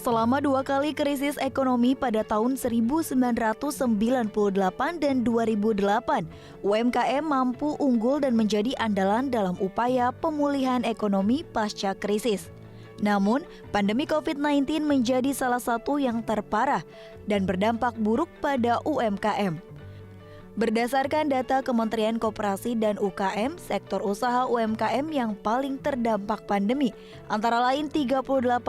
Selama dua kali krisis ekonomi pada tahun 1998 dan 2008, UMKM mampu unggul dan menjadi andalan dalam upaya pemulihan ekonomi pasca krisis. Namun, pandemi COVID-19 menjadi salah satu yang terparah dan berdampak buruk pada UMKM. Berdasarkan data Kementerian Koperasi dan UKM, sektor usaha UMKM yang paling terdampak pandemi, antara lain 38,88%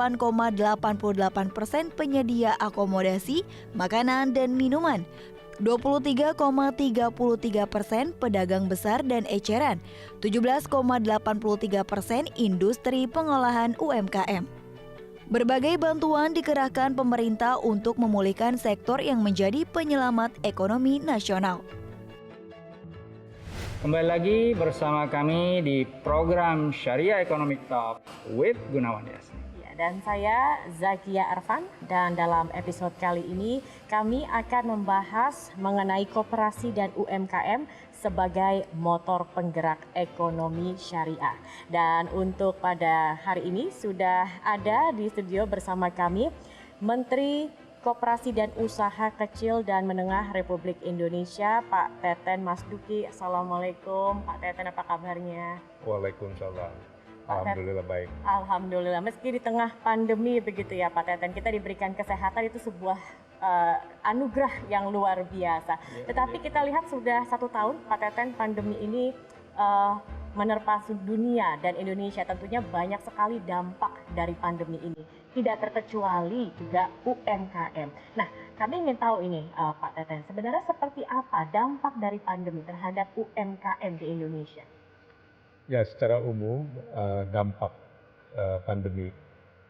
penyedia akomodasi, makanan, dan minuman, 23,33% pedagang besar dan eceran, 17,83% industri pengolahan UMKM. Berbagai bantuan dikerahkan pemerintah untuk memulihkan sektor yang menjadi penyelamat ekonomi nasional. Kembali lagi bersama kami di program Syariah Economic Talk with Gunawan Yasni. Dan saya Zakia Arfan, dan dalam episode kali ini kami akan membahas mengenai koperasi dan UMKM sebagai motor penggerak ekonomi syariah. Dan untuk pada hari ini sudah ada di studio bersama kami Menteri Koperasi dan Usaha Kecil dan Menengah Republik Indonesia, Pak Teten Masduki. Assalamualaikum, Pak Teten, apa kabarnya? Waalaikumsalam. Alhamdulillah baik. Alhamdulillah, meski di tengah pandemi begitu ya Pak Teten, kita diberikan kesehatan itu sebuah anugerah yang luar biasa. Tetapi kita lihat sudah 1 tahun Pak Teten pandemi ini menerpa dunia dan Indonesia, tentunya banyak sekali dampak dari pandemi ini. Tidak terkecuali juga UMKM. Nah, kami ingin tahu ini Pak Teten, sebenarnya seperti apa dampak dari pandemi terhadap UMKM di Indonesia? Ya, secara umum dampak pandemi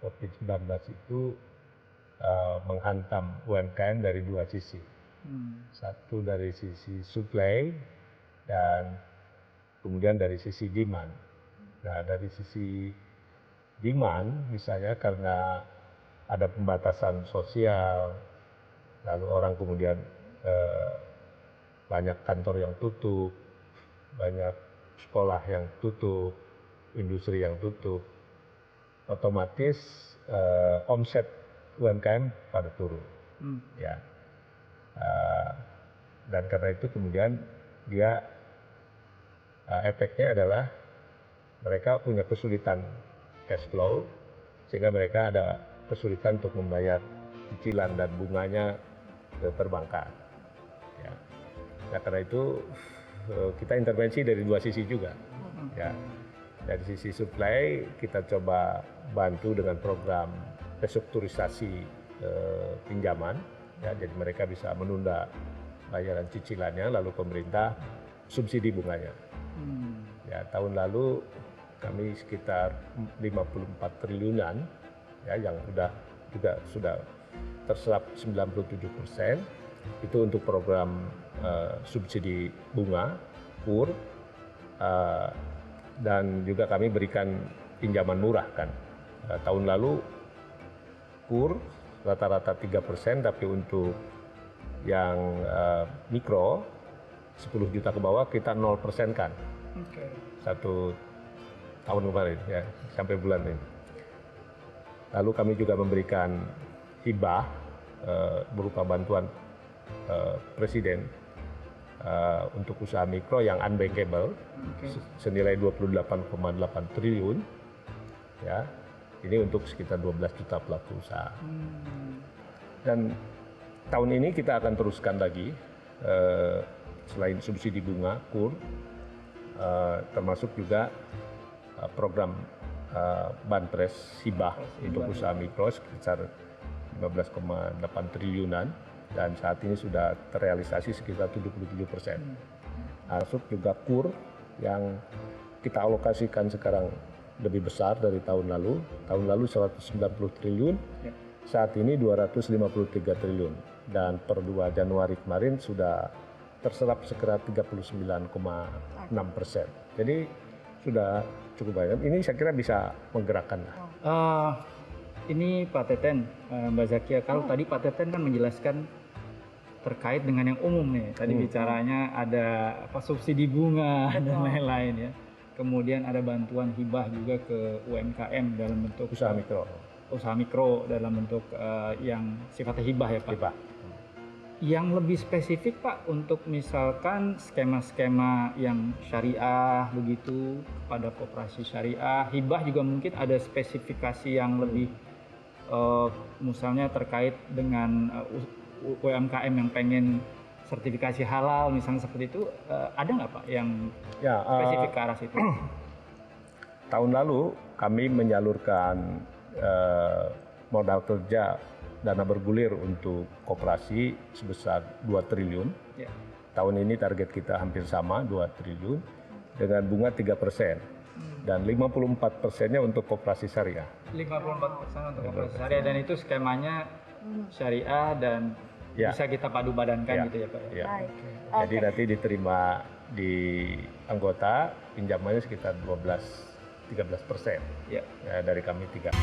COVID-19 itu menghantam UMKM dari 2 sisi. Satu dari sisi supply dan kemudian dari sisi demand. Nah, dari sisi demand misalnya karena ada pembatasan sosial, lalu orang kemudian banyak kantor yang tutup, banyak sekolah yang tutup, industri yang tutup, otomatis omset UMKM pada turun. Ya. Dan karena itu kemudian dia efeknya adalah mereka punya kesulitan cash flow, sehingga mereka ada kesulitan untuk membayar cicilan dan bunganya ke perbankan. Ya. Nah, karena itu kita intervensi dari 2 sisi juga. Ya. Dari sisi supply kita coba bantu dengan program restrukturisasi pinjaman, ya, jadi mereka bisa menunda bayaran cicilannya, lalu pemerintah subsidi bunganya. Ya, tahun lalu kami sekitar 54 triliunan, ya, yang sudah terserap 97%, itu untuk program subsidi bunga, KUR, dan juga kami berikan pinjaman murah kan. Tahun lalu KUR rata-rata 3%, tapi untuk yang mikro 10 juta ke bawah kita 0% kan. 1 tahun kemarin ya, sampai bulan ini. Lalu kami juga memberikan hibah berupa bantuan Presiden untuk usaha mikro yang unbankable, senilai 28,8 triliun, ya. Ini untuk sekitar 12 juta pelaku usaha. Dan tahun ini kita akan teruskan lagi, selain subsidi bunga, KUR, termasuk juga program Banpres hibah untuk usaha mikro sekitar 15,8 triliunan, dan saat ini sudah terrealisasi sekitar 77%. Masuk juga KUR yang kita alokasikan sekarang lebih besar dari tahun lalu. Tahun lalu 190 triliun, saat ini 253 triliun. Dan per 2 Januari kemarin sudah terserap sekitar 39,6%. Jadi sudah cukup banyak. Ini saya kira bisa menggerakkan. Ini Pak Teten, Mbak Zakia, kalau tadi Pak Teten kan menjelaskan terkait dengan yang umum nih. Tadi bicaranya ada subsidi bunga dan lain-lain ya. Kemudian ada bantuan hibah juga ke UMKM dalam bentuk usaha mikro. usaha mikro dalam bentuk yang sifatnya hibah ya Pak. Hibah. Yang lebih spesifik Pak untuk misalkan skema-skema yang syariah begitu kepada koperasi syariah, hibah juga mungkin ada spesifikasi yang lebih misalnya terkait dengan UMKM yang pengen sertifikasi halal misalnya seperti itu, ada nggak Pak yang spesifik ke arah situ? Tahun lalu kami menyalurkan modal kerja dana bergulir untuk koperasi sebesar 2 triliun. Ya. Tahun ini target kita hampir sama, 2 triliun dengan bunga 3%. Dan 54%-nya untuk koperasi syariah. 54% untuk koperasi syariah dan itu skemanya syariah dan bisa kita padu badankan gitu ya Pak. Ya. Baik. Jadi nanti diterima di anggota pinjamannya sekitar 13%. Ya. Dari kami 3.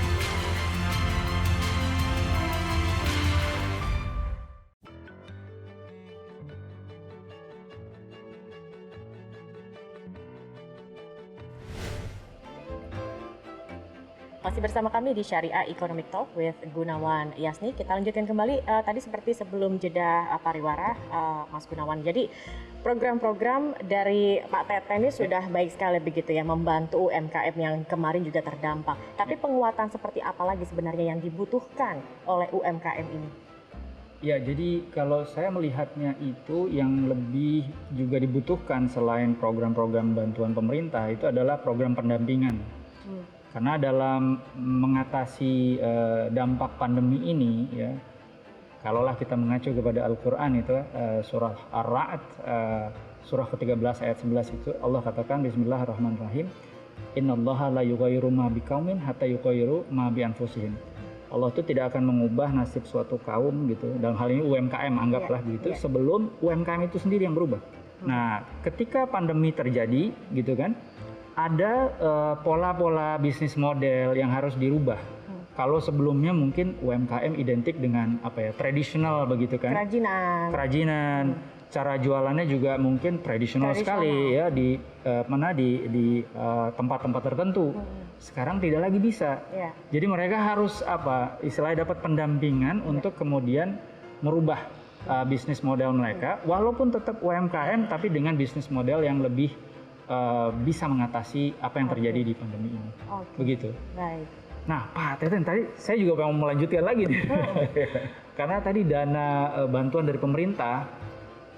Masih bersama kami di Syariah Economic Talk with Gunawan Yasni. Kita lanjutkan kembali tadi seperti sebelum jeda pariwara, Mas Gunawan. Jadi program-program dari Pak Teten ini sudah baik sekali begitu ya, membantu UMKM yang kemarin juga terdampak. Tapi penguatan seperti apa lagi sebenarnya yang dibutuhkan oleh UMKM ini? Ya, jadi kalau saya melihatnya itu yang lebih juga dibutuhkan selain program-program bantuan pemerintah itu adalah program pendampingan. Karena dalam mengatasi dampak pandemi ini, ya, kalaulah kita mengacu kepada Al-Quran itu surah Ar-Ra'd, surah ke-13 ayat 11 itu Allah katakan Bismillahirrahmanirrahim, Innallaha la yughayyiru ma biqaumin hatta yughayyiru ma bi anfusihim. Allah itu tidak akan mengubah nasib suatu kaum gitu. Dalam hal ini UMKM anggaplah begitu sebelum UMKM itu sendiri yang berubah. Nah, ketika pandemi terjadi gitu kan, ada pola-pola bisnis model yang harus dirubah. Kalau sebelumnya mungkin UMKM identik dengan apa ya, tradisional begitu kan? Kerajinan. Cara jualannya juga mungkin tradisional sekali ya di tempat-tempat tertentu. Sekarang tidak lagi bisa. Jadi mereka harus apa? Istilahnya dapat pendampingan untuk kemudian merubah bisnis model mereka, walaupun tetap UMKM tapi dengan bisnis model yang lebih bisa mengatasi apa yang terjadi di pandemi ini. Begitu. Baik. Nah, Pak Teten, tadi saya juga mau melanjutkan lagi nih. Karena tadi dana bantuan dari pemerintah,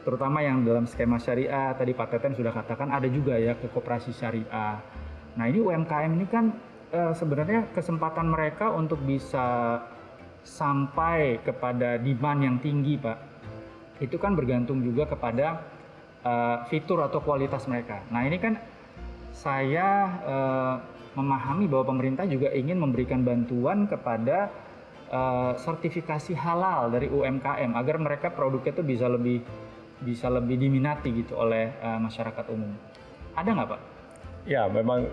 terutama yang dalam skema syariah, tadi Pak Teten sudah katakan ada juga ya ke koperasi syariah. Nah, ini UMKM ini kan sebenarnya kesempatan mereka untuk bisa sampai kepada demand yang tinggi, Pak. Itu kan bergantung juga kepada fitur atau kualitas mereka. Nah, ini kan saya memahami bahwa pemerintah juga ingin memberikan bantuan kepada sertifikasi halal dari UMKM agar mereka produknya itu bisa lebih diminati gitu oleh masyarakat umum. Ada nggak Pak? Ya, memang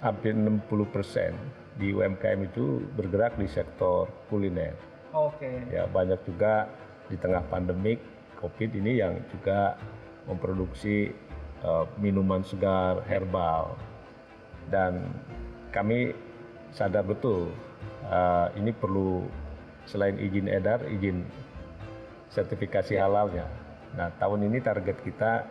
hampir 60% di UMKM itu bergerak di sektor kuliner. Oke. Ya, banyak juga di tengah pandemik COVID ini yang juga memproduksi minuman segar herbal, dan kami sadar betul ini perlu selain izin edar, izin sertifikasi halalnya. Nah, tahun ini target kita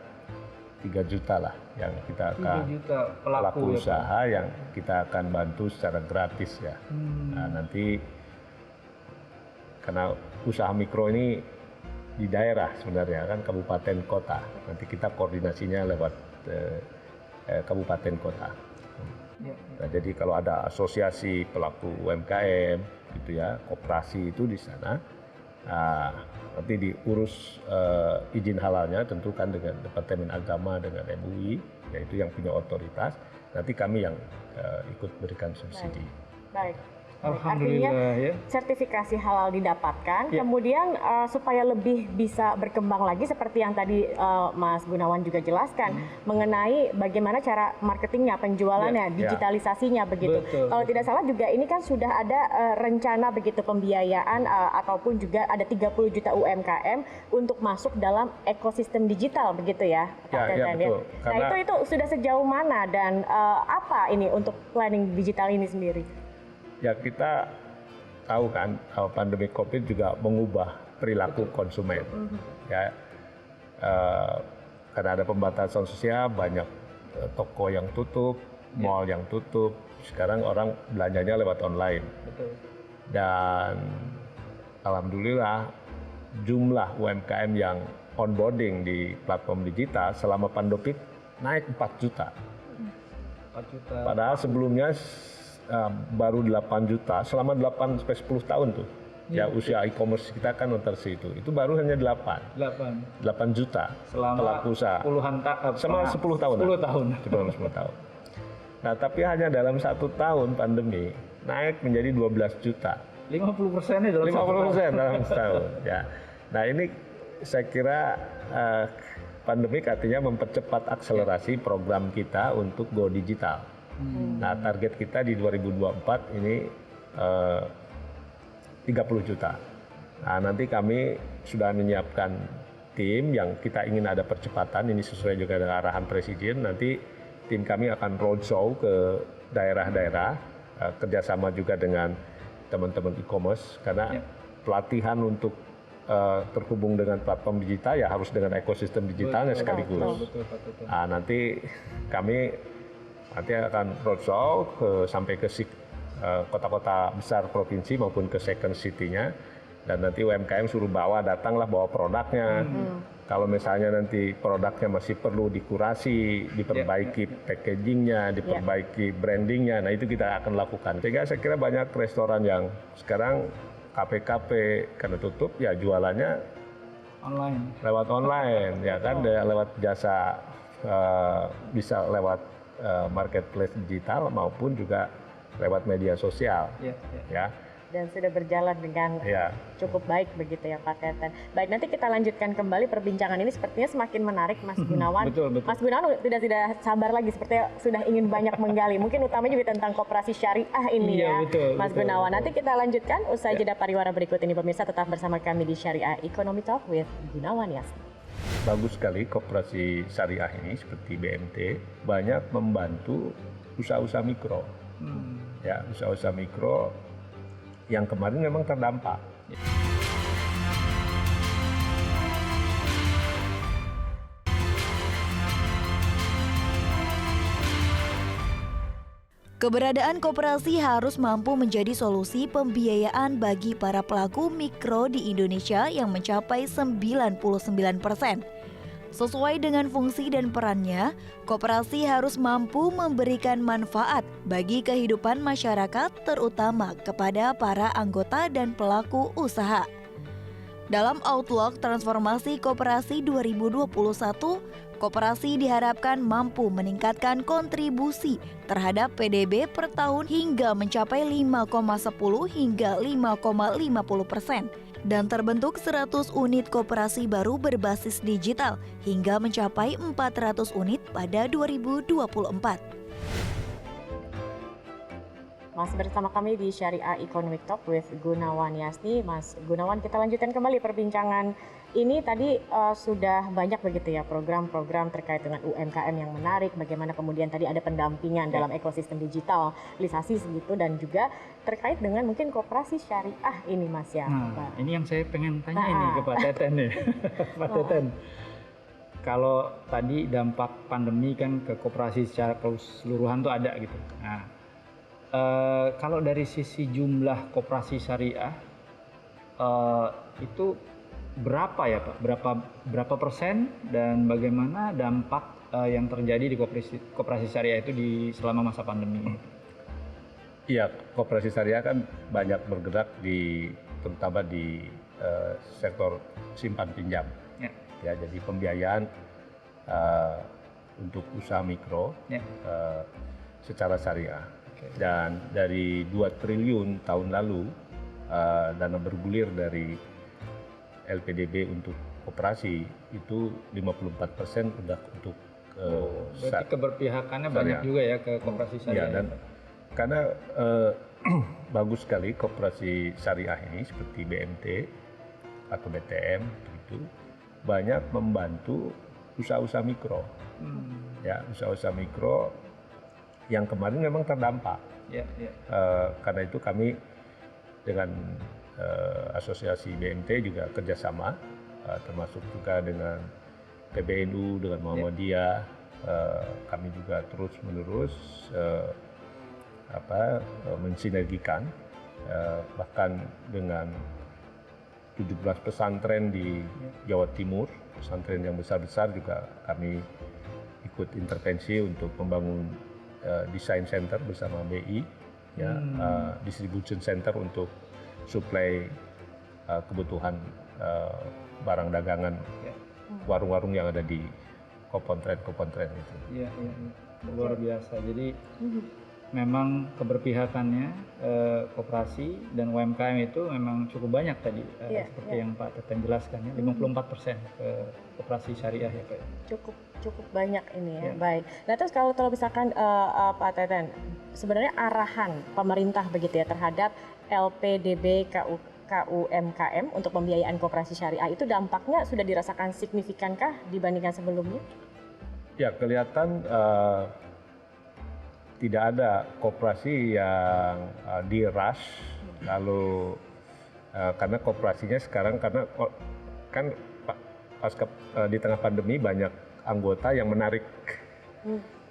3 juta lah yang kita akan 3 juta pelaku ya, usaha yang kita akan bantu secara gratis ya. Nah, nanti karena usaha mikro ini di daerah sebenarnya kan kabupaten kota, nanti kita koordinasinya lewat kabupaten kota. Nah, jadi kalau ada asosiasi pelaku UMKM gitu ya, koperasi itu di sana, nanti diurus izin halalnya tentu kan dengan Departemen Agama dengan MUI, yaitu yang punya otoritas. Nanti kami yang ikut berikan subsidi. Baik. Alhamdulillah. Artinya ya. sertifikasi halal didapatkan, kemudian supaya lebih bisa berkembang lagi seperti yang tadi Mas Gunawan juga jelaskan mengenai bagaimana cara marketingnya, penjualannya, digitalisasinya begitu. Kalau tidak salah juga ini kan sudah ada rencana begitu pembiayaan ataupun juga ada 30 juta UMKM untuk masuk dalam ekosistem digital begitu ya, Pak Teten, betul. Nah, itu sudah sejauh mana dan apa ini untuk planning digital ini sendiri? Ya, kita tahu kan pandemi COVID juga mengubah perilaku konsumen. Ya, karena ada pembatasan sosial, banyak toko yang tutup, mall yang tutup. Sekarang orang belanjanya lewat online. Betul. Dan alhamdulillah jumlah UMKM yang onboarding di platform digital selama pandemi naik 4 juta. 4 juta. Padahal sebelumnya baru 8 juta selama 8 sampai 10 tahun tuh. Ya, usia e-commerce kita kan notersi itu baru hanya 8 juta Selama pelaku usaha. Selama 10 tahun. 10 tahun. Selama 10 tahun. Nah, tapi hanya dalam 1 tahun pandemi naik menjadi 12 juta. 50%-nya dalam 50% dalam setahun. Ya. Nah, ini saya kira pandemi artinya mempercepat akselerasi program kita untuk go digital. Nah, target kita di 2024 ini 30 juta. Nah, nanti kami sudah menyiapkan tim yang kita ingin ada percepatan, ini sesuai juga dengan arahan Presiden. Nanti tim kami akan roadshow ke daerah-daerah, kerjasama juga dengan teman-teman e-commerce, karena pelatihan untuk terhubung dengan platform digital ya harus dengan ekosistem digitalnya sekaligus. Betul. Nah, nanti kami akan roadshow sampai ke kota-kota besar provinsi maupun ke second city-nya, dan nanti UMKM suruh datanglah bawa produknya. Kalau misalnya nanti produknya masih perlu dikurasi, diperbaiki packagingnya, diperbaiki brandingnya, nah itu kita akan lakukan. Sehingga saya kira banyak restoran yang sekarang kafe-kafe karena tutup ya jualannya lewat online, ya kan, lewat jasa bisa lewat marketplace digital maupun juga lewat media sosial, ya. Dan sudah berjalan dengan cukup baik begitu ya Pak Teten. Baik, nanti kita lanjutkan kembali perbincangan ini, sepertinya semakin menarik Mas Gunawan. Betul. Mas Gunawan tidak sabar lagi, sepertinya sudah ingin banyak menggali. Mungkin utamanya juga tentang koperasi syariah ini Mas Gunawan. Nanti kita lanjutkan usai jeda pariwara berikut ini, pemirsa tetap bersama kami di Syariah Economy Talk with Gunawan Yasni. Bagus sekali koperasi syariah ini seperti BMT banyak membantu usaha-usaha mikro. Ya, usaha-usaha mikro yang kemarin memang terdampak. Keberadaan koperasi harus mampu menjadi solusi pembiayaan bagi para pelaku mikro di Indonesia yang mencapai 99%. Sesuai dengan fungsi dan perannya, koperasi harus mampu memberikan manfaat bagi kehidupan masyarakat, terutama kepada para anggota dan pelaku usaha. Dalam Outlook Transformasi Koperasi 2021, koperasi diharapkan mampu meningkatkan kontribusi terhadap PDB per tahun hingga mencapai 5,10 hingga 5,50%. Dan terbentuk 100 unit koperasi baru berbasis digital hingga mencapai 400 unit pada 2024. Masih bersama kami di Syariah Economic Talk with Gunawan Yasni. Mas Gunawan, kita lanjutkan kembali perbincangan ini. Tadi sudah banyak begitu ya program-program terkait dengan UMKM yang menarik, bagaimana kemudian tadi ada pendampingan dalam ekosistem digitalisasi segitu, dan juga terkait dengan mungkin koperasi syariah ini Mas ya. Nah, ini yang saya pengen tanya ini ke Pak Teten nih. Pak Teten, kalau tadi dampak pandemi kan ke koperasi secara keseluruhan tuh ada gitu. Nah, kalau dari sisi jumlah koperasi syariah itu berapa ya Pak? Berapa persen, dan bagaimana dampak yang terjadi di koperasi syariah itu selama masa pandemi? Iya, koperasi syariah kan banyak bergerak terutama di sektor simpan pinjam. Ya, jadi pembiayaan untuk usaha mikro secara syariah. Dan dari 2 triliun tahun lalu dana bergulir dari LPDB untuk koperasi itu 54% udah untuk berarti keberpihakannya banyak juga ya ke koperasi syariah. Ya, dan karena bagus sekali koperasi syariah ini seperti BMT atau BTM itu banyak membantu usaha-usaha mikro. Ya, usaha-usaha mikro yang kemarin memang terdampak. Karena itu kami dengan asosiasi BMT juga kerjasama, termasuk juga dengan PBNU, dengan Muhammadiyah. Kami juga terus-menerus mensinergikan, bahkan dengan 17 pesantren di Jawa Timur, pesantren yang besar-besar juga kami ikut intervensi untuk membangun design center bersama BI, ya, distribution center untuk suplai kebutuhan barang dagangan warung-warung yang ada di kopontren itu. Iya, luar biasa. Jadi memang keberpihakannya koperasi dan UMKM itu memang cukup banyak tadi, seperti yang Pak Teten jelaskan ya, 54% ke koperasi syariah ya Pak. Cukup banyak ini ya. Baik. Nah terus kalau misalkan Pak Teten, sebenarnya arahan pemerintah begitu ya terhadap LPDB KUMKM untuk pembiayaan koperasi syariah itu dampaknya sudah dirasakan signifikankah dibandingkan sebelumnya? Ya, kelihatan tidak ada koperasi yang di-rush, lalu karena koperasinya sekarang kan pasca di tengah pandemi banyak anggota yang menarik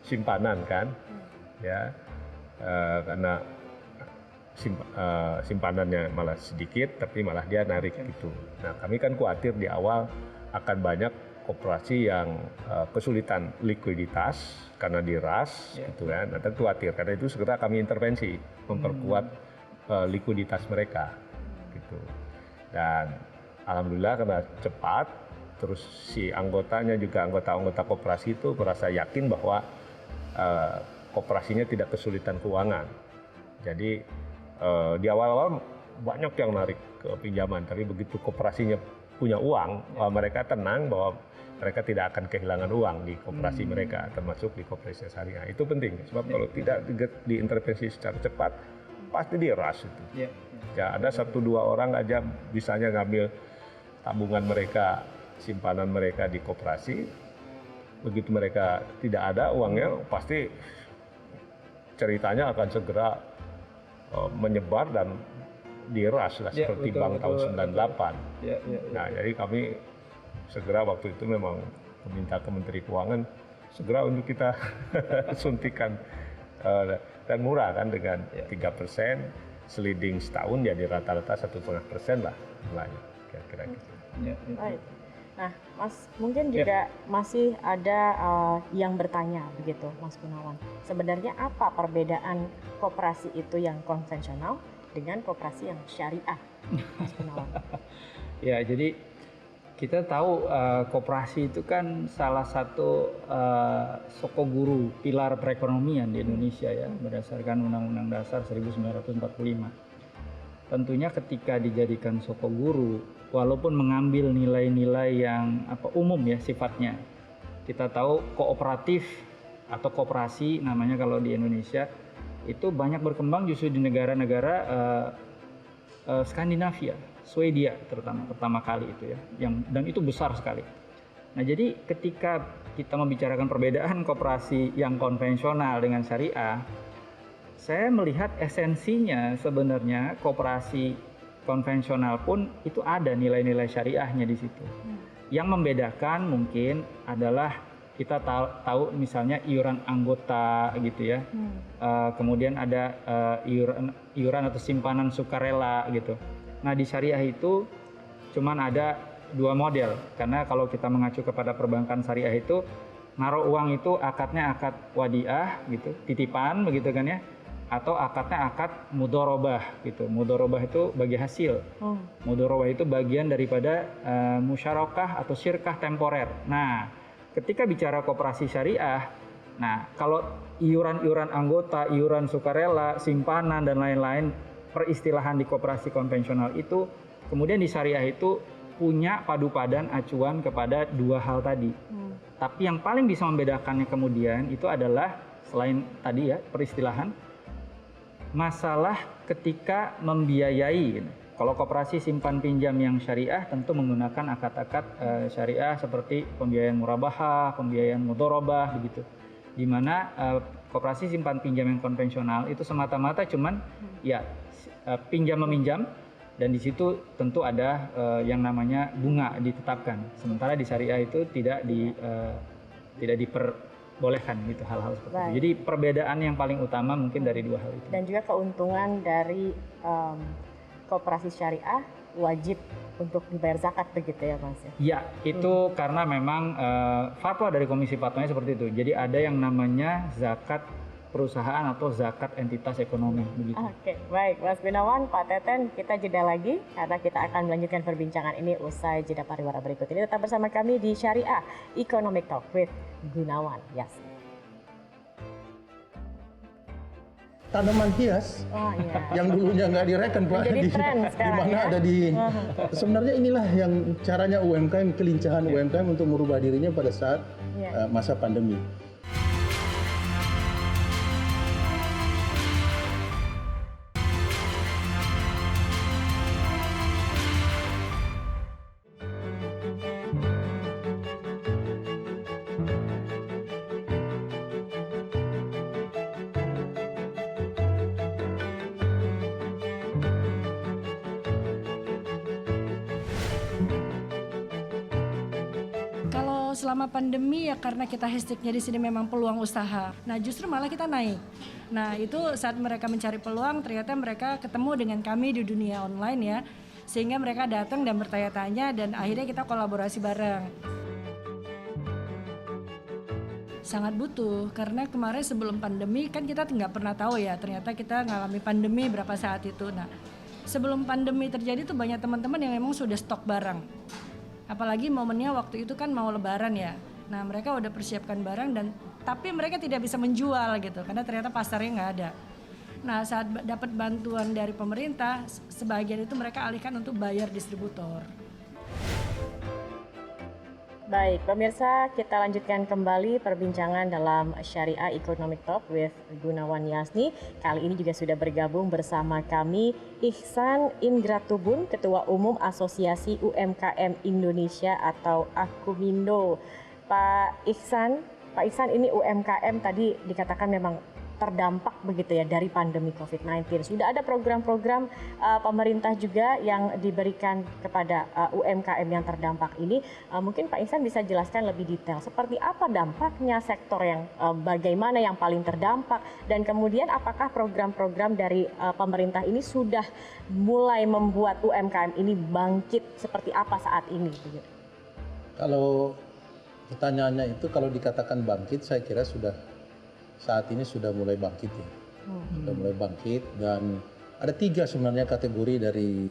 simpanan kan, ya, karena simpanannya malah sedikit tapi malah dia narik gitu. Nah, kami kan khawatir di awal akan banyak koperasi yang kesulitan likuiditas karena diras gitu kan. Nah, tentu khawatir, karena itu segera kami intervensi memperkuat likuiditas mereka gitu. Dan alhamdulillah karena cepat, terus si anggotanya juga anggota koperasi itu merasa yakin bahwa koperasinya tidak kesulitan keuangan. Jadi di awal-awal banyak yang narik ke pinjaman, tapi begitu koperasinya punya uang, mereka tenang bahwa mereka tidak akan kehilangan uang di koperasi mereka, termasuk di koperasi syariah. Itu penting, sebab kalau tidak diintervensi secara cepat, pasti diras itu. Ya, ada 1-2 orang aja bisanya ngambil tabungan mereka, simpanan mereka di koperasi. Begitu mereka tidak ada uangnya, pasti ceritanya akan segera menyebar dan diras lah, seperti bank tahun 98. Nah, jadi kami segera waktu itu memang meminta ke Menteri Keuangan segera untuk kita suntikan, dan murah kan, dengan 3%, seliding setahun jadi rata-rata 1,5% lah mulanya, kira-kira gitu. Baik. Nah, Mas, mungkin juga masih ada yang bertanya begitu, Mas Gunawan. Sebenarnya apa perbedaan koperasi itu yang konvensional dengan koperasi yang syariah, Mas Gunawan? Ya, jadi kita tahu koperasi itu kan salah satu sokoguru pilar perekonomian di Indonesia ya, berdasarkan Undang-Undang Dasar 1945. Tentunya ketika dijadikan sokoguru, walaupun mengambil nilai-nilai yang umum ya sifatnya, kita tahu kooperatif atau koperasi namanya kalau di Indonesia itu banyak berkembang justru di negara-negara Skandinavia, Swedia terutama pertama kali itu ya, dan itu besar sekali. Nah, jadi ketika kita membicarakan perbedaan koperasi yang konvensional dengan syariah, saya melihat esensinya sebenarnya koperasi konvensional pun itu ada nilai-nilai syariahnya di situ. Yang membedakan mungkin adalah kita tahu misalnya iuran anggota gitu ya, kemudian ada iuran atau simpanan sukarela gitu. Nah, di syariah itu cuman ada 2 model, karena kalau kita mengacu kepada perbankan syariah itu naruh uang itu akadnya akad wadiah gitu, titipan begitu kan ya, atau akadnya akad mudorobah gitu. Mudorobah itu bagi hasil. Mudorobah itu bagian daripada musyarakah atau syirkah temporer. Nah, ketika bicara koperasi syariah, nah kalau iuran-iuran anggota, iuran sukarela, simpanan dan lain-lain, peristilahan di koperasi konvensional itu, kemudian di syariah itu punya padu padan acuan kepada 2 hal tadi. Tapi yang paling bisa membedakannya kemudian itu adalah selain tadi ya peristilahan, masalah ketika membiayai. Kalau koperasi simpan pinjam yang syariah tentu menggunakan akad-akad syariah seperti pembiayaan murabahah, pembiayaan mudorobah begitu. Di mana koperasi simpan pinjam yang konvensional itu semata-mata cuman ya pinjam meminjam, dan di situ tentu ada yang namanya bunga ditetapkan. Sementara di syariah itu tidak diperbolehkan gitu hal-hal seperti itu. Jadi perbedaan yang paling utama mungkin dari dua hal itu. Dan juga keuntungan dari koperasi syariah wajib untuk dibayar zakat begitu ya Mas? Ya, itu karena memang fatwa dari Komisi Fatwanya seperti itu. Jadi ada yang namanya zakat perusahaan atau zakat entitas ekonomi begitu. Oke, baik Mas Gunawan, Pak Teten, kita jeda lagi karena kita akan melanjutkan perbincangan ini usai jeda pariwara berikut ini. Tetap bersama kami di Syariah Economic Talk with Gunawan Yasni. Tanaman hias yang dulunya nggak direken Pak, Jadi tren di sekarang mana ya. ada di sebenarnya inilah yang caranya UMKM, kelincahan UMKM untuk merubah dirinya pada saat masa pandemi. Selama pandemi ya karena kita hashtagnya di sini memang peluang usaha. Nah justru malah kita naik. Nah itu saat mereka mencari peluang ternyata mereka ketemu dengan kami di dunia online ya. Sehingga mereka datang dan bertanya-tanya dan akhirnya kita kolaborasi bareng. Sangat butuh karena kemarin sebelum pandemi kan kita nggak pernah tahu ya ternyata kita ngalami pandemi berapa saat itu. Nah sebelum pandemi terjadi tuh banyak teman-teman yang memang sudah stok barang. Apalagi momennya waktu itu kan mau lebaran ya. Nah mereka udah persiapkan barang tapi mereka tidak bisa menjual gitu karena ternyata pasarnya nggak ada. Nah saat dapat bantuan dari pemerintah, sebagian itu mereka alihkan untuk bayar distributor. Baik, pemirsa, kita lanjutkan kembali perbincangan dalam Syariah Economic Talk with Gunawan Yasni. Kali ini juga sudah bergabung bersama kami Ihsan Ingratubun, Ketua Umum Asosiasi UMKM Indonesia atau Akumindo. Pak Ihsan ini UMKM tadi dikatakan memang terdampak begitu ya dari pandemi COVID-19. Sudah ada program-program pemerintah juga yang diberikan kepada UMKM yang terdampak ini. Mungkin Pak Ihsan bisa jelaskan lebih detail seperti apa dampaknya sektor yang bagaimana yang paling terdampak dan kemudian apakah program-program dari pemerintah ini sudah mulai membuat UMKM ini bangkit seperti apa saat ini? Kalau pertanyaannya itu kalau dikatakan bangkit, saya kira saat ini sudah mulai bangkit ya. Sudah mulai bangkit dan ada 3 sebenarnya kategori dari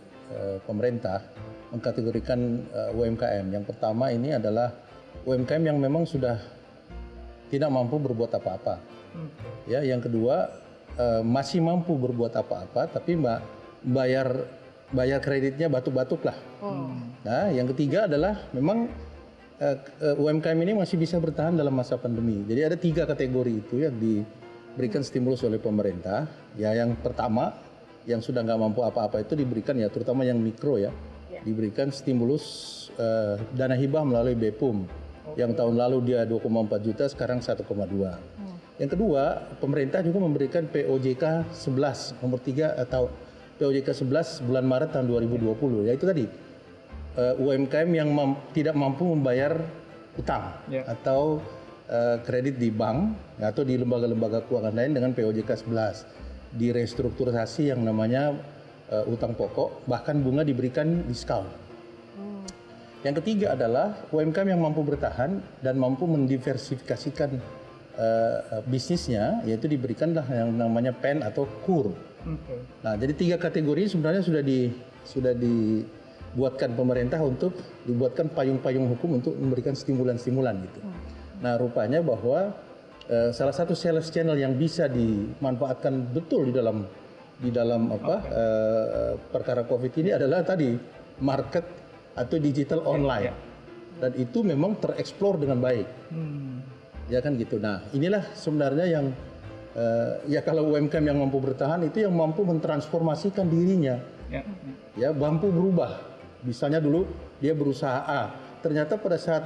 pemerintah mengkategorikan UMKM. Yang pertama ini adalah UMKM yang memang sudah tidak mampu berbuat apa-apa. Ya, yang kedua masih mampu berbuat apa-apa tapi bayar kreditnya batuk-batuk lah. Nah, yang ketiga adalah memang UMKM ini masih bisa bertahan dalam masa pandemi. Jadi ada 3 kategori itu yang diberikan stimulus oleh pemerintah. Ya, yang pertama yang sudah nggak mampu apa-apa itu diberikan ya, terutama yang mikro ya, diberikan stimulus dana hibah melalui BPUM. Yang tahun lalu dia 2,4 juta, sekarang 1,2. Yang kedua, pemerintah juga memberikan POJK 11 nomor 3 atau POJK 11 bulan Maret tahun 2020. Yaitu tadi UMKM yang tidak mampu membayar utang atau kredit di bank atau di lembaga-lembaga keuangan lain dengan POJK 11 direstrukturisasi yang namanya utang pokok, bahkan bunga diberikan diskon. Yang ketiga adalah UMKM yang mampu bertahan dan mampu mendiversifikasikan bisnisnya, yaitu diberikanlah yang namanya PEN atau KUR. Nah, jadi 3 kategori sebenarnya sudah dibuatkan pemerintah untuk dibuatkan payung-payung hukum untuk memberikan stimulan-stimulan gitu. Nah, rupanya bahwa salah satu sales channel yang bisa dimanfaatkan betul di dalam perkara COVID ini adalah tadi market atau digital online. Dan itu memang tereksplor dengan baik. Ya kan gitu. Nah, inilah sebenarnya yang ya kalau UMKM yang mampu bertahan itu yang mampu mentransformasikan dirinya. Ya, mampu berubah. Misalnya dulu dia berusaha A, ternyata pada saat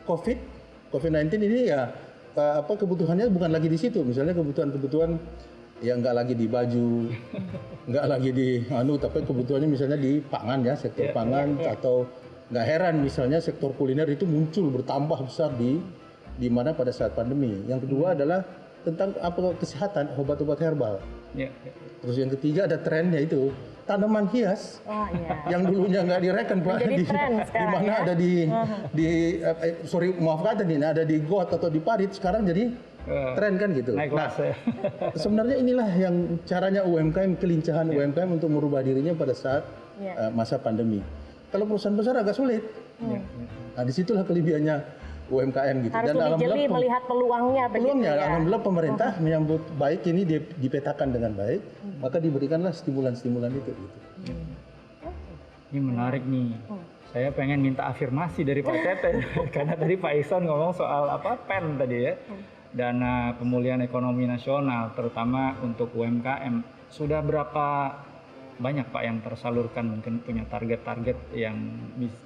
COVID-19 ini ya kebutuhannya bukan lagi di situ. Misalnya kebutuhan ya nggak lagi di baju, nggak lagi di tapi kebutuhannya misalnya di pangan ya, sektor pangan, atau nggak heran misalnya sektor kuliner itu muncul bertambah besar di mana pada saat pandemi. Yang kedua adalah tentang kesehatan, obat-obat herbal. Terus yang ketiga ada trennya itu tanaman hias yang dulunya nggak direken Pak, di mana ada maaf kata nih, ada di got atau di parit, sekarang jadi tren kan gitu. Nah, sebenarnya inilah yang caranya UMKM, kelincahan UMKM untuk merubah dirinya pada saat masa pandemi. Kalau perusahaan besar agak sulit. Nah, disitulah kelebihannya UMKM gitu. Harus lebih jeli melihat peluangnya. Alhamdulillah pemerintah menyambut baik ini, dipetakan dengan baik, maka diberikanlah stimulan-stimulan itu. Gitu. Ini menarik nih. Saya pengen minta afirmasi dari Pak Teten karena tadi Pak Ihsan ngomong soal PEN tadi ya. Dana Pemulihan Ekonomi Nasional, terutama untuk UMKM. Sudah berapa banyak Pak yang tersalurkan, mungkin punya target-target yang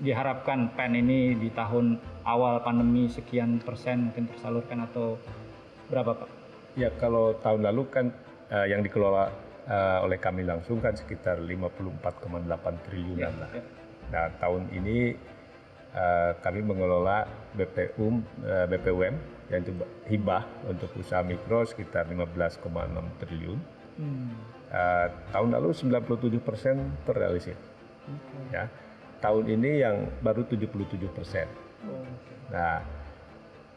diharapkan PEN ini di tahun awal pandemi sekian persen mungkin tersalurkan atau berapa Pak? Ya kalau tahun lalu kan yang dikelola oleh kami langsung kan sekitar 54,8 triliunan lah. Nah tahun ini kami mengelola BPUM yang itu hibah untuk usaha mikro sekitar 15,6 triliun. Tahun lalu 97% terrealisir. Ya, tahun ini yang baru 77%. Nah,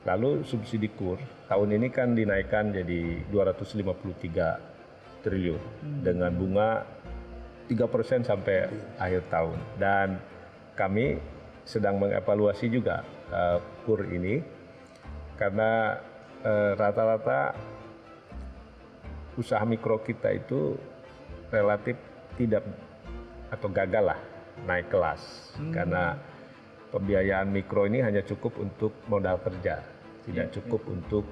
lalu subsidi KUR tahun ini kan dinaikkan jadi 253 triliun dengan bunga 3% sampai akhir tahun. Dan kami sedang mengevaluasi juga KUR ini karena rata-rata usaha mikro kita itu relatif tidak atau gagal lah naik kelas karena pembiayaan mikro ini hanya cukup untuk modal kerja, tidak cukup untuk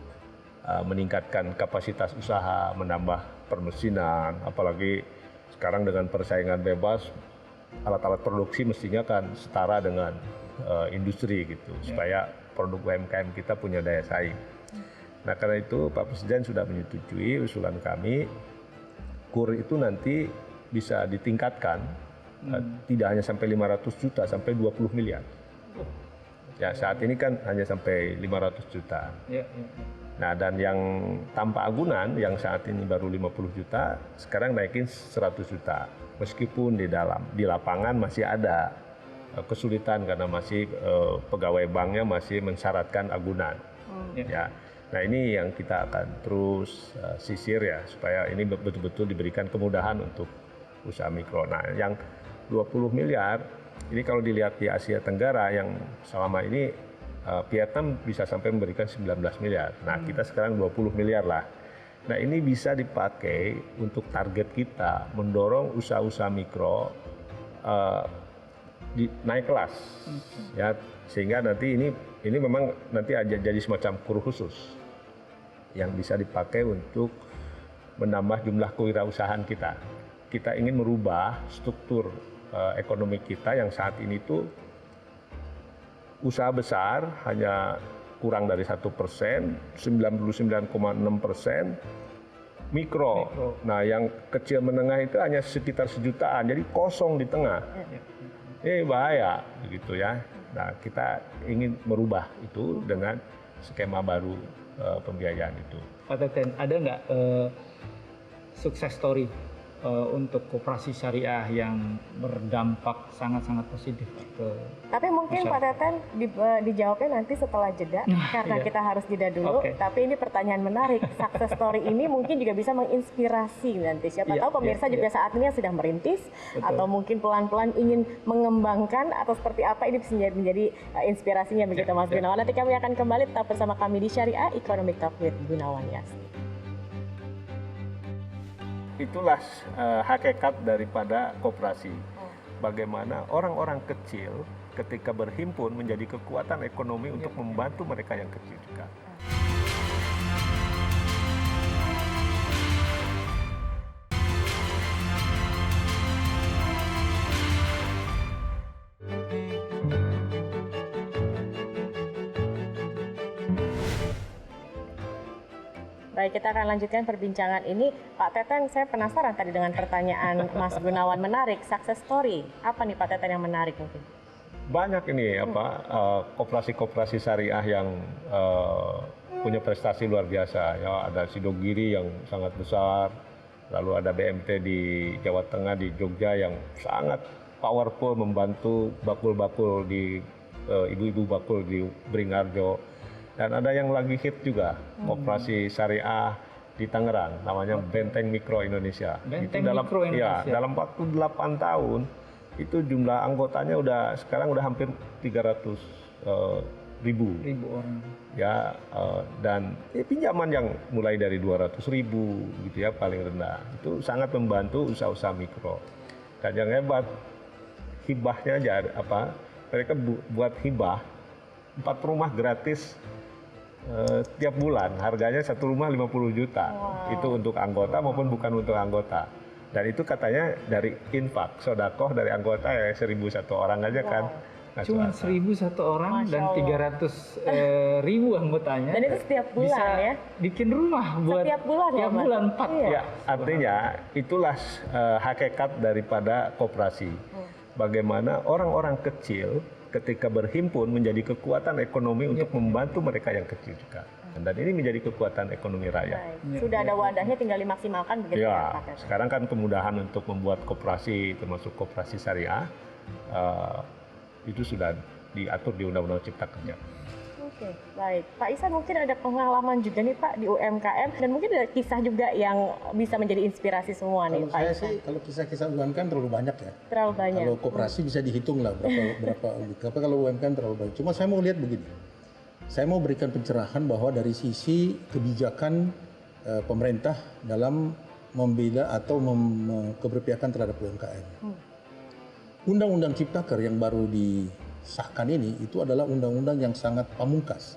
meningkatkan kapasitas usaha, menambah permesinan, apalagi sekarang dengan persaingan bebas alat-alat produksi mestinya kan setara dengan industri gitu supaya produk UMKM kita punya daya saing. Nah karena itu Pak Presiden sudah menyetujui usulan kami, KUR itu nanti bisa ditingkatkan tidak hanya sampai 500 juta, sampai 20 miliar. Ya saat ini kan hanya sampai 500 juta. Nah dan yang tanpa agunan yang saat ini baru 50 juta, sekarang naikin 100 juta. Meskipun di lapangan masih ada kesulitan karena masih pegawai banknya masih mensyaratkan agunan. Ya. Nah ini yang kita akan terus sisir ya supaya ini betul-betul diberikan kemudahan untuk usaha mikro. Nah yang 20 miliar ini kalau dilihat di Asia Tenggara yang selama ini Vietnam bisa sampai memberikan 19 miliar. Nah kita sekarang 20 miliar lah. Nah ini bisa dipakai untuk target kita mendorong usaha-usaha mikro naik kelas, ya sehingga nanti ini memang nanti jadi semacam KUR khusus yang bisa dipakai untuk menambah jumlah kewirausahaan kita. Kita ingin merubah struktur ekonomi kita yang saat ini tuh usaha besar hanya kurang dari 1%, 99,6%. Mikro. Nah, yang kecil menengah itu hanya sekitar 1 jutaan, jadi kosong di tengah. Ini bahaya, begitu ya. Nah, kita ingin merubah itu dengan skema baru pembiayaan itu. Pak Teten, ada nggak sukses story untuk koperasi syariah yang berdampak sangat-sangat positif ke Tapi mungkin Pak Teten dijawabnya nanti setelah jeda karena kita harus jeda dulu. Tapi ini pertanyaan menarik. Success story ini mungkin juga bisa menginspirasi nanti. Siapa tahu pemirsa juga saat ini sedang merintis atau mungkin pelan-pelan ingin mengembangkan atau seperti apa, ini bisa menjadi inspirasinya begitu Mas Gunawan. Nanti kami akan kembali tetap bersama kami di Syariah Economic Talk with Gunawan Yasni. Itulah hakikat daripada koperasi. Bagaimana orang-orang kecil ketika berhimpun menjadi kekuatan ekonomi untuk membantu mereka yang kecil juga. Baik, kita akan lanjutkan perbincangan ini. Pak Teten, saya penasaran tadi dengan pertanyaan Mas Gunawan, menarik, success story. Apa nih Pak Teten yang menarik mungkin? Banyak ini koperasi-koperasi syariah yang punya prestasi luar biasa. Ya, ada Sidogiri yang sangat besar, lalu ada BMT di Jawa Tengah, di Jogja yang sangat powerful membantu bakul-bakul di ibu-ibu bakul di Beringharjo. Dan ada yang lagi hit juga, koperasi syariah di Tangerang, namanya Benteng Mikro Indonesia. Benteng itu Mikro Indonesia. dalam waktu 8 tahun itu jumlah anggotanya sekarang udah hampir 300 ribu orang. ya, dan pinjaman yang mulai dari 200.000 gitu ya paling rendah, itu sangat membantu usaha-usaha mikro. Dan yang hebat hibahnya aja mereka buat hibah 4 rumah gratis tiap bulan, harganya 1 rumah 50 juta. Wow. Itu untuk anggota maupun bukan untuk anggota. Dan itu katanya dari infak, sodakoh dari anggota ya 1.001 orang aja kan. Nah, Cuma 1.001 orang Masya dan Allah. 300.000 anggotanya. Dan itu setiap bulan bisa ya? bikin rumah buat Setiap bulan tiap Mas? bulan 4. Iya. Ya, artinya itulah hakikat daripada koperasi. Bagaimana orang-orang kecil ketika berhimpun menjadi kekuatan ekonomi untuk membantu mereka yang kecil juga. Dan ini menjadi kekuatan ekonomi rakyat. Baik. Sudah ada wadahnya, tinggal dimaksimalkan begitu ya Pak Ya, Teten? sekarang kan kemudahan untuk membuat koperasi, termasuk koperasi syariah, itu sudah diatur di Undang-Undang Cipta Kerja. Oke, baik. Pak Ihsan, mungkin ada pengalaman juga nih Pak di UMKM, dan mungkin ada kisah juga yang bisa menjadi inspirasi semua nih Kalau Pak saya Ihsan. sih, kalau kisah-kisah UMKM terlalu banyak ya. Terlalu banyak. Kalau koperasi bisa dihitung lah berapa kalau UMKM terlalu banyak. Cuma saya mau lihat begini. Saya mau berikan pencerahan bahwa dari sisi kebijakan pemerintah dalam membela atau keberpihakan terhadap UMKM. Undang-Undang Ciptaker yang baru disahkan ini itu adalah undang-undang yang sangat pamungkas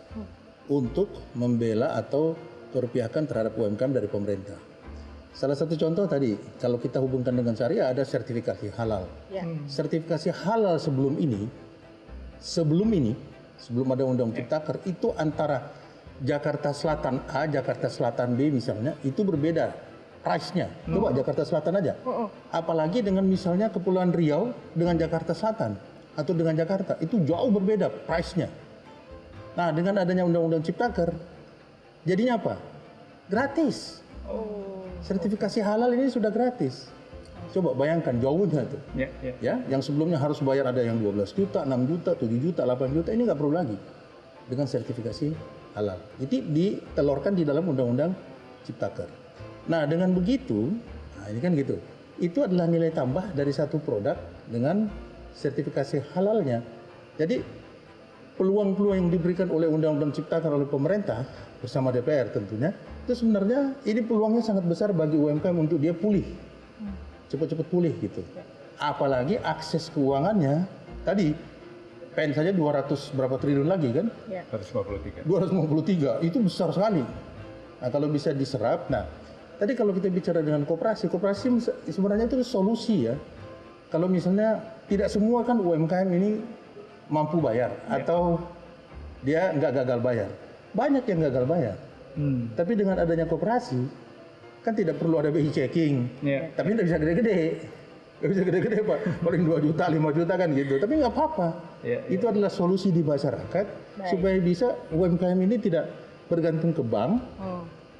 untuk membela atau keberpihakan terhadap UMKM dari pemerintah. Salah satu contoh tadi, kalau kita hubungkan dengan syariah ada sertifikasi halal. Ya. Sertifikasi halal sebelum ada Undang Ciptaker itu antara Jakarta Selatan A, Jakarta Selatan B misalnya, itu berbeda price-nya. Coba Jakarta Selatan aja. Apalagi dengan misalnya Kepulauan Riau dengan Jakarta Selatan atau dengan Jakarta, itu jauh berbeda price-nya. Nah, dengan adanya Undang-Undang Ciptaker, jadinya apa? Gratis. Sertifikasi halal ini sudah gratis. Coba bayangkan jauhnya tuh. Ya, yang sebelumnya harus bayar ada yang 12 juta, 6 juta, 7 juta, 8 juta, ini nggak perlu lagi dengan sertifikasi halal. Itu ditelurkan di dalam Undang-Undang Ciptaker. Nah, dengan begitu, nah ini kan gitu. Itu adalah nilai tambah dari satu produk dengan sertifikasi halalnya. Jadi peluang-peluang yang diberikan oleh Undang-Undang Ciptaker oleh pemerintah bersama DPR tentunya, itu sebenarnya ini peluangnya sangat besar bagi UMKM untuk dia pulih. Cepat-cepat pulih gitu. Apalagi akses keuangannya tadi PEN saja 200 berapa triliun lagi kan? Ya. 253. 253 itu besar sekali. Nah, kalau bisa diserap, nah tadi kalau kita bicara dengan koperasi sebenarnya itu solusi ya. Kalau misalnya tidak semua kan UMKM ini mampu bayar atau dia nggak gagal bayar. Banyak yang gagal bayar. Tapi dengan adanya koperasi kan tidak perlu ada BI checking, tapi tidak bisa gede-gede. Nggak bisa gede-gede Pak, paling 2 juta, 5 juta kan gitu. Tapi nggak apa-apa. Itu adalah solusi di masyarakat supaya bisa UMKM ini tidak bergantung ke bank,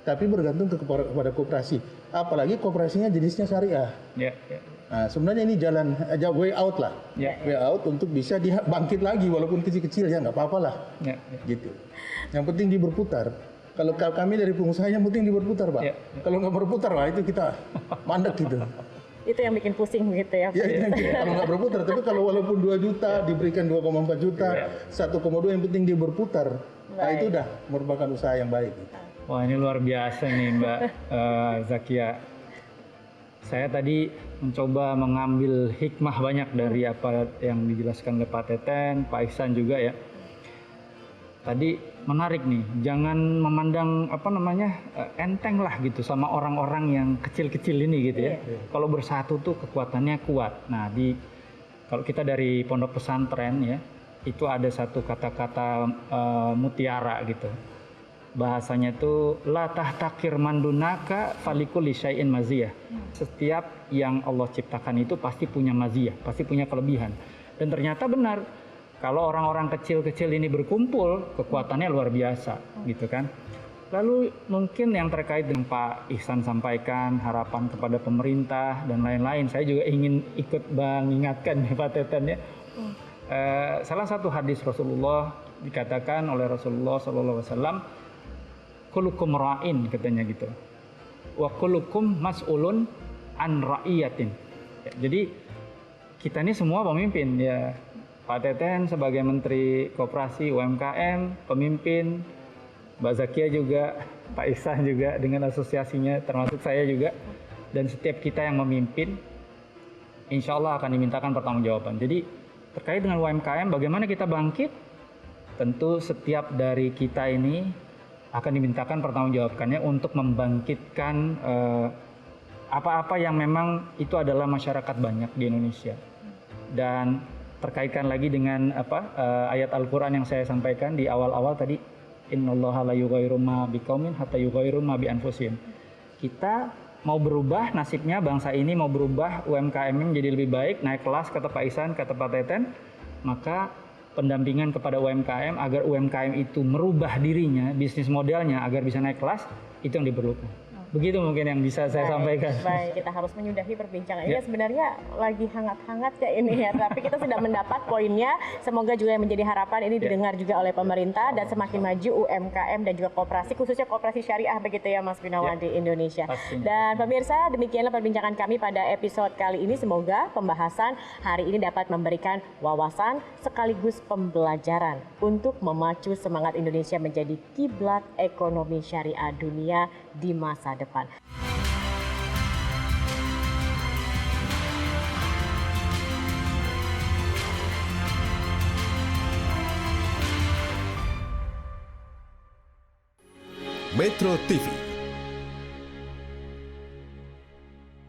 tapi bergantung kepada koperasi. Apalagi koperasinya jenisnya syariah. Nah, sebenarnya ini jalan way out lah, way out untuk bisa dia bangkit lagi walaupun kecil-kecil ya nggak apa-apa lah, gitu. Yang penting dia berputar. Kalau kami dari pengusaha yang penting dia berputar Pak. Kalau nggak berputar wah itu kita mandek gitu. Itu yang bikin pusing gitu ya Pak. Kalau nggak berputar, tapi kalau walaupun 2 juta diberikan 2,4 juta, 1,2 yang penting dia berputar. Nah itu udah merupakan usaha yang baik. Wah, ini luar biasa nih Mbak Zakia. Saya tadi mencoba mengambil hikmah banyak dari apa yang dijelaskan oleh Pak Teten, Pak Ihsan juga ya. Tadi menarik nih, jangan memandang enteng lah gitu sama orang-orang yang kecil-kecil ini gitu ya. Kalau bersatu tuh kekuatannya kuat. Nah, kalau kita dari pondok pesantren ya, itu ada satu kata-kata mutiara gitu. bahasanya itu la tahtakir mandunaka falikul syai'in maziyah. Setiap yang Allah ciptakan itu pasti punya maziyah, pasti punya kelebihan. Dan ternyata benar, kalau orang-orang kecil-kecil ini berkumpul, kekuatannya luar biasa, gitu kan. Lalu mungkin yang terkait dengan Pak Ihsan sampaikan, harapan kepada pemerintah dan lain-lain, saya juga ingin ikut mengingatkan ya Pak Teten ya. Salah satu hadis Rasulullah dikatakan oleh Rasulullah SAW, kullukum ra'in katanya gitu, wa kullukum mas'ulun an ra'iyatin. Ya, jadi kita ini semua pemimpin ya. Pak Teten sebagai Menteri Koperasi UMKM, pemimpin, Mbak Zakia juga, Pak Ihsan juga dengan asosiasinya, termasuk saya juga, dan setiap kita yang memimpin, insya Allah akan dimintakan pertanggungjawaban. Jadi terkait dengan UMKM, bagaimana kita bangkit? Tentu setiap dari kita ini akan dimintakan pertanggungjawabannya untuk membangkitkan apa-apa yang memang itu adalah masyarakat banyak di Indonesia. Dan terkaitkan lagi dengan ayat Al-Quran yang saya sampaikan di awal-awal tadi, innallaha la yughayyiru ma biqaumin hatta yughayyiru ma bi anfusihim. Kita mau berubah nasibnya, bangsa ini mau berubah, UMKM menjadi lebih baik, naik kelas kata Pak Ihsan, kata Pak Teten, maka pendampingan kepada UMKM agar UMKM itu merubah dirinya, bisnis modelnya agar bisa naik kelas, itu yang diperlukan. Begitu mungkin yang bisa saya sampaikan. Baik, kita harus menyudahi perbincangan ini. Sebenarnya lagi hangat-hangat ya ini ya, tapi kita sudah mendapat poinnya. Semoga juga yang menjadi harapan ini didengar juga oleh pemerintah dan semakin maju UMKM dan juga koperasi, khususnya koperasi syariah begitu ya Mas Gunawan di Indonesia. Pastinya. Dan pemirsa, demikianlah perbincangan kami pada episode kali ini. Semoga pembahasan hari ini dapat memberikan wawasan sekaligus pembelajaran untuk memacu semangat Indonesia menjadi kiblat ekonomi syariah dunia di masa depan. Metro TV